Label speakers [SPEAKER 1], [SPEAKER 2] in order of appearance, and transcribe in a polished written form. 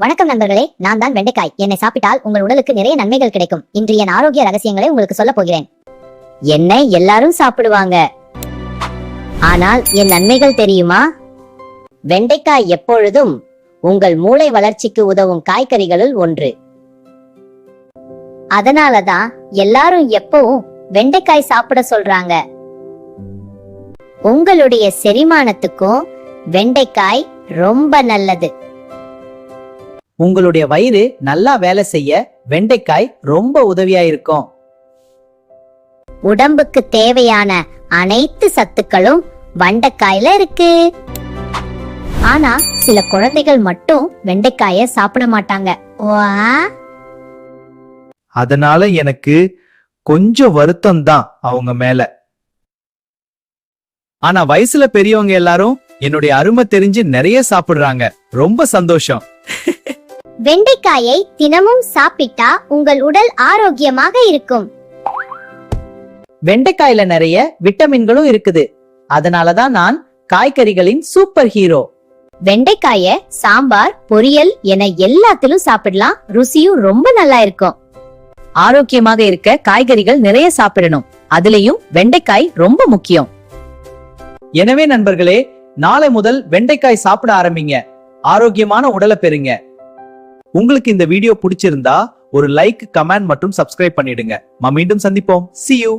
[SPEAKER 1] வணக்கம் நண்பர்களே, நான் தான் வெண்டைக்காய். என்னை சாப்பிட்டால் உங்கள் உடலுக்கு நிறைய நன்மைகள் கிடைக்கும். இன்று என் ஆரோக்கிய ரகசியங்களை உங்களுக்கு சொல்ல போகிறேன். என்னை எல்லாரும் சாப்பிடுவாங்க, ஆனால் என் நன்மைகள் தெரியுமா? வெண்டைக்காய் எப்பொழுதும் உங்கள் மூளை வளர்ச்சிக்கு உதவும் காய்கறிகளுள் ஒன்று. அதனாலதான் எல்லாரும் எப்பவும் வெண்டைக்காய் சாப்பிட சொல்றாங்க. உங்களுடைய செரிமானத்துக்கும் வெண்டைக்காய் ரொம்ப நல்லது.
[SPEAKER 2] உங்களுடைய வயிறு நல்லா வேலை செய்ய வெண்டைக்காய் ரொம்ப உதவியா இருக்கும்.
[SPEAKER 1] உடம்புக்கு தேவையான அனைத்து சத்துக்களும் வெண்டைக்காயில இருக்கு. ஆனா சில குழந்தைகள் மட்டும் வெண்டைக்காய சாப்பிட மாட்டாங்க.
[SPEAKER 3] அதனால எனக்கு கொஞ்சம் வருத்தம் தான் அவங்க மேல. ஆனா வயசுல பெரியவங்க எல்லாரும் என்னுடைய அருமை தெரிஞ்சு நிறைய சாப்பிடுறாங்க. ரொம்ப சந்தோஷம்.
[SPEAKER 1] வெண்டைக்காயை தினமும் சாப்பிட்டா உங்கள் உடல் ஆரோக்கியமாக இருக்கும்.
[SPEAKER 2] வெண்டைக்காயில நிறைய விட்டமின்களும் இருக்குது. அதனாலதான் நான் காய்கறிகளின் சூப்பர் ஹீரோ.
[SPEAKER 1] வெண்டைக்காய சாம்பார், பொரியல் என எல்லாத்திலும் சாப்பிடலாம். ருசியும் ரொம்ப நல்லா இருக்கும்.
[SPEAKER 2] ஆரோக்கியமாக இருக்க காய்கறிகள் நிறைய சாப்பிடணும். அதுலயும் வெண்டைக்காய் ரொம்ப முக்கியம். எனவே நண்பர்களே, நாளை முதல் வெண்டைக்காய் சாப்பிட ஆரம்பிங்க. ஆரோக்கியமான உடலை பெறுங்க. உங்களுக்கு இந்த வீடியோ பிடிச்சிருந்தா ஒரு லைக், கமெண்ட் மற்றும் சப்ஸ்கிரைப் பண்ணிடுங்க. மீண்டும் சந்திப்போம். See you.